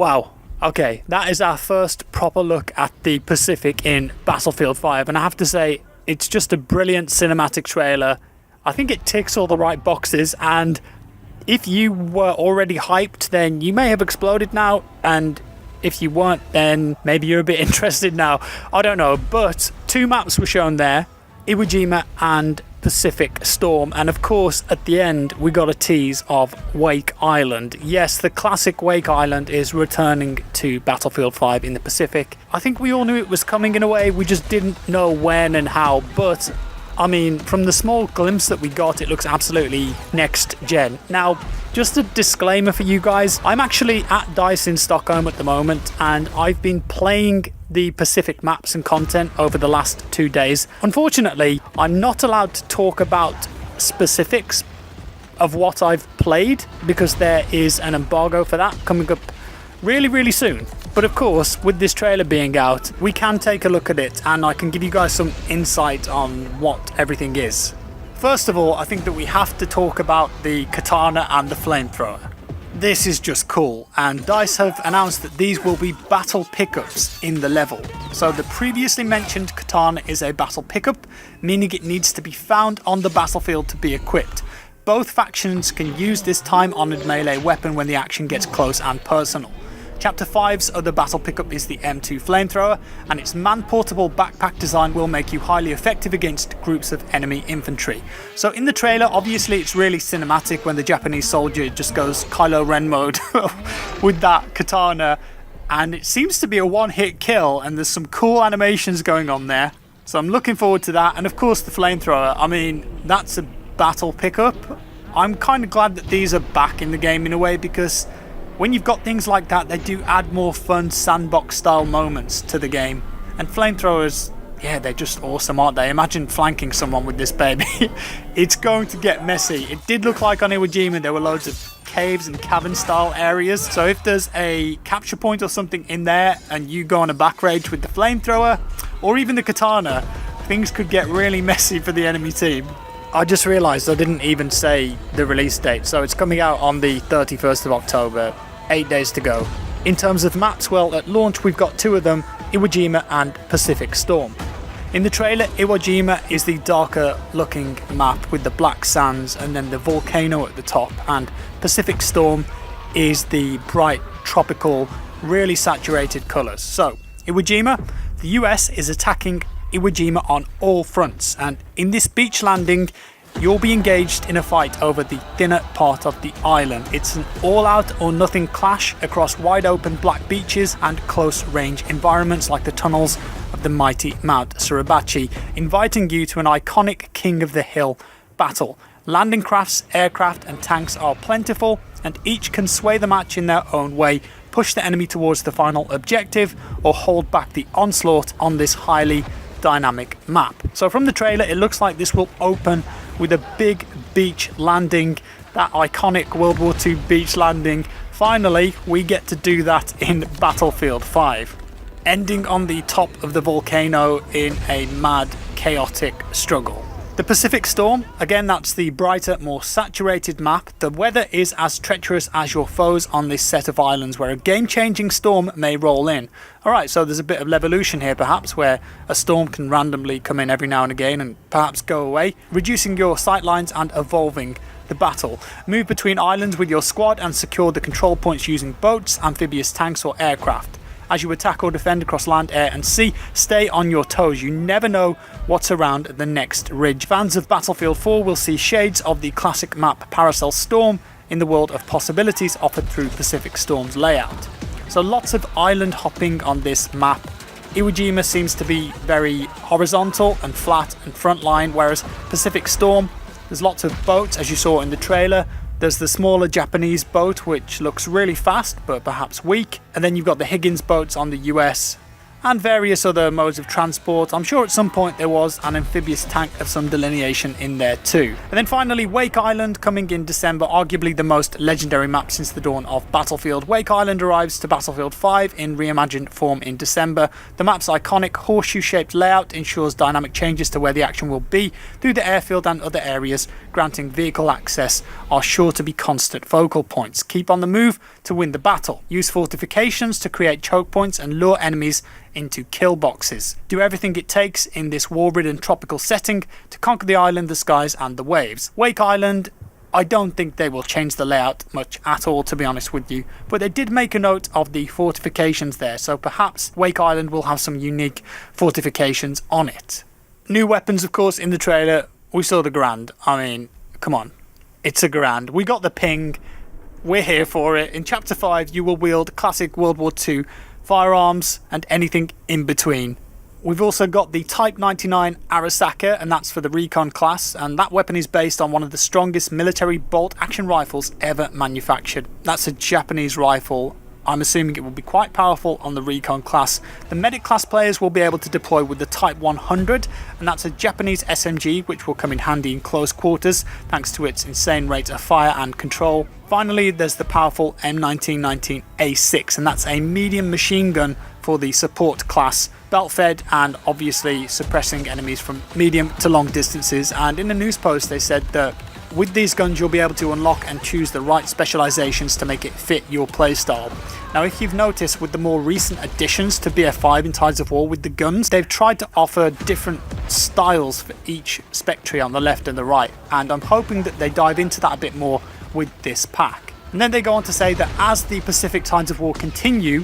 Wow. Okay, that is our first proper look at the Pacific in Battlefield 5, and I have to say, it's just a brilliant cinematic trailer. I think it ticks all the right boxes, and if you were already hyped, then you may have exploded now, and if you weren't, then maybe you're a bit interested now. I don't know, but two maps were shown there, Iwo Jima and Pacific Storm, and of course at the end we got a tease of Wake Island. Yes, the classic Wake Island is returning to Battlefield 5 in the Pacific. I think we all knew it was coming in a way, we just didn't know when and how, but I mean, from the small glimpse that we got, it looks absolutely next gen. Now, just a disclaimer for you guys, I'm actually at DICE in Stockholm at the moment, and I've been playing the Pacific maps and content over the last 2 days. Unfortunately, I'm not allowed to talk about specifics of what I've played because there is an embargo for that coming up really soon. But of course, with this trailer being out, we can take a look at it and I can give you guys some insight on what everything is. First of all, I think that we have to talk about the katana and the flamethrower. This is just cool, and DICE have announced that these will be battle pickups in the level. So the previously mentioned katana is a battle pickup, meaning it needs to be found on the battlefield to be equipped. Both factions can use this time-honoured melee weapon when the action gets close and personal. Chapter 5's other battle pickup is the M2 flamethrower, and its man-portable backpack design will make you highly effective against groups of enemy infantry. So in the trailer, obviously it's really cinematic when the Japanese soldier just goes Kylo Ren mode with that katana, and it seems to be a one-hit kill, and there's some cool animations going on there. So I'm looking forward to that, and of course the flamethrower, I mean, that's a battle pickup. I'm kind of glad that these are back in the game in a way, because when you've got things like that, they do add more fun sandbox style moments to the game. And flamethrowers, yeah, they're just awesome, aren't they? Imagine flanking someone with this baby. It's going to get messy. It did look like on Iwo Jima there were loads of caves and cavern style areas, so if there's a capture point or something in there and you go on a back rage with the flamethrower or even the katana, things could get really messy for the enemy team. I just realised I didn't even say the release date, so it's coming out on the 31st of October, 8 days to go. In terms of maps, well, at launch we've got two of them, Iwo Jima and Pacific Storm. In the trailer, Iwo Jima is the darker looking map with the black sands and then the volcano at the top, and Pacific Storm is the bright, tropical, really saturated colours. So, Iwo Jima, the US is attacking Iwo Jima on all fronts, and in this beach landing you'll be engaged in a fight over the thinner part of the island. It's an all-out or nothing clash across wide open black beaches and close range environments like the tunnels of the mighty Mount Suribachi, inviting you to an iconic King of the Hill battle. Landing crafts, aircraft and tanks are plentiful, and each can sway the match in their own way, push the enemy towards the final objective or hold back the onslaught on this highly dynamic map. So from the trailer it looks like this will open with a big beach landing, that iconic World War II beach landing. Finally we get to do that in Battlefield 5, ending on the top of the volcano in a mad chaotic struggle. The Pacific Storm, again that's the brighter, more saturated map. The weather is as treacherous as your foes on this set of islands where a game-changing storm may roll in. Alright, so there's a bit of Levolution here perhaps, where a storm can randomly come in every now and again and perhaps go away, reducing your sightlines and evolving the battle. Move between islands with your squad and secure the control points using boats, amphibious tanks or aircraft. As you attack or defend across land, air and sea, stay on your toes. You never know what's around the next ridge. Fans of Battlefield 4 will see shades of the classic map Paracel Storm in the world of possibilities offered through Pacific Storm's layout. So lots of island hopping on this map. Iwo Jima seems to be very horizontal and flat and frontline, whereas Pacific Storm, there's lots of boats as you saw in the trailer. There's the smaller Japanese boat which looks really fast but perhaps weak, and then you've got the Higgins boats on the US and various other modes of transport. I'm sure at some point there was an amphibious tank of some delineation in there too. And then finally, Wake Island coming in December, arguably the most legendary map since the dawn of Battlefield. Wake Island arrives to Battlefield 5 in reimagined form in December. The map's iconic horseshoe-shaped layout ensures dynamic changes to where the action will be through the airfield and other areas, granting vehicle access are sure to be constant focal points. Keep on the move to win the battle. Use fortifications to create choke points and lure enemies into kill boxes. Do everything it takes in this war-ridden tropical setting to conquer the island, the skies and the waves. Wake Island, I don't think they will change the layout much at all, to be honest with you, but they did make a note of the fortifications there, so perhaps Wake Island will have some unique fortifications on it. New weapons, of course, in the trailer. We saw the Garand. I mean, come on, it's a Garand. We got the ping, we're here for it. In Chapter 5 you will wield classic World War II firearms and anything in between. We've also got the Type 99 Arasaka, and that's for the Recon class, and that weapon is based on one of the strongest military bolt-action rifles ever manufactured. That's a Japanese rifle. I'm assuming it will be quite powerful on the Recon class. The Medic class players will be able to deploy with the Type 100, and that's a Japanese SMG which will come in handy in close quarters thanks to its insane rate of fire and control. Finally, there's the powerful M1919A6, and that's a medium machine gun for the support class, belt fed and obviously suppressing enemies from medium to long distances. And in the news post they said that with these guns you'll be able to unlock and choose the right specializations to make it fit your playstyle. Now, if you've noticed with the more recent additions to BF5 in Tides of War with the guns, they've tried to offer different styles for each Spectre on the left and the right, and I'm hoping that they dive into that a bit more with this pack. And then they go on to say that as the Pacific Tides of War continue,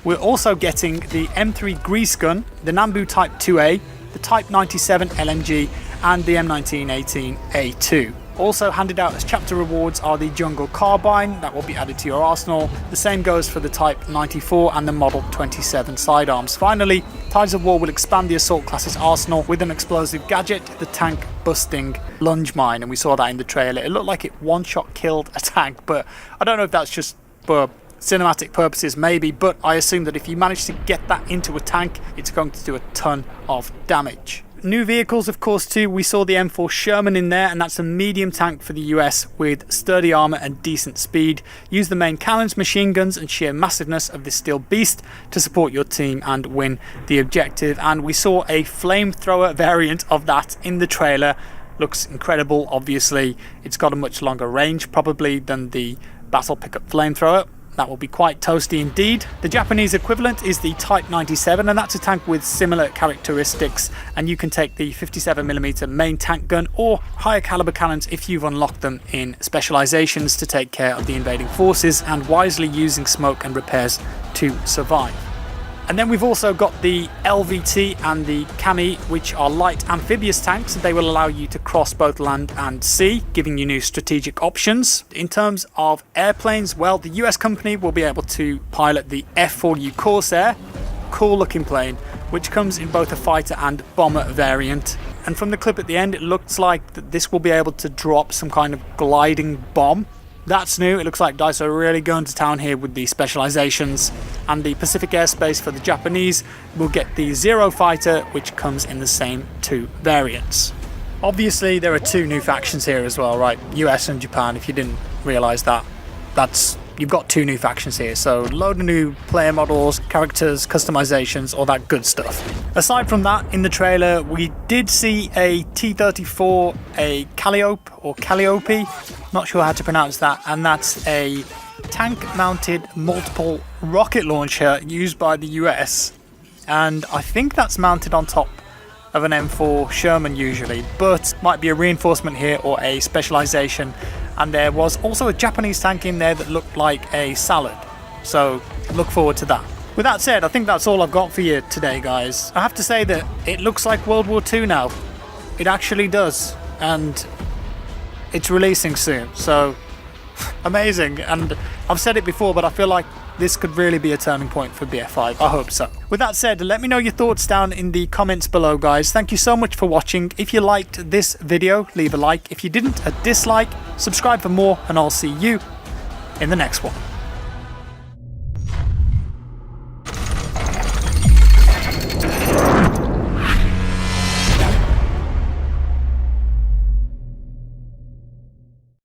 we're also getting the M3 Grease Gun, the Nambu Type 2A, the Type 97 LMG and the M1918A2. Also handed out as chapter rewards are the Jungle Carbine, that will be added to your arsenal. The same goes for the Type 94 and the Model 27 sidearms. Finally, Tides of War will expand the assault class's arsenal with an explosive gadget, the tank busting lunge mine, and we saw that in the trailer. It looked like it one-shot killed a tank, but I don't know if that's just for cinematic purposes maybe, but I assume that if you manage to get that into a tank, it's going to do a ton of damage. New vehicles, of course, too. We saw the M4 Sherman in there, and that's a medium tank for the US with sturdy armor and decent speed. Use the main cannons, machine guns and sheer massiveness of this steel beast to support your team and win the objective. And we saw a flamethrower variant of that in the trailer. Looks incredible. Obviously it's got a much longer range probably than the battle pickup flamethrower. That will be quite toasty indeed. The Japanese equivalent is the Type 97, and that's a tank with similar characteristics, and you can take the 57mm main tank gun or higher caliber cannons if you've unlocked them in specializations to take care of the invading forces and wisely using smoke and repairs to survive. And then we've also got the LVT and the Kami, which are light amphibious tanks. They will allow you to cross both land and sea, giving you new strategic options. In terms of airplanes, well, the US company will be able to pilot the F4U Corsair, cool looking plane, which comes in both a fighter and bomber variant. And from the clip at the end, it looks like that this will be able to drop some kind of gliding bomb. That's new. It looks like DICE are really going to town here with the specializations. And the Pacific Airspace for the Japanese will get the Zero Fighter, which comes in the same two variants. Obviously there are two new factions here as well, right? US and Japan. If you didn't realize that, you've got two new factions here, so load of new player models, characters, customizations, all that good stuff. Aside from that, in the trailer we did see a T-34, a Calliope or Calliope, not sure how to pronounce that, and that's a tank mounted multiple rocket launcher used by the US, and I think that's mounted on top of an M4 Sherman usually, but might be a reinforcement here or a specialization. And there was also a Japanese tank in there that looked like a salad, so look forward to that. With that said, I think that's all I've got for you today, guys. I have to say that it looks like World War II now. It actually does, and it's releasing soon, so amazing. And I've said it before, but I feel like this could really be a turning point for BF5. I hope so. With that said, let me know your thoughts down in the comments below, guys. Thank you so much for watching. If you liked this video, leave a like. If you didn't, a dislike. Subscribe for more, and I'll see you in the next one.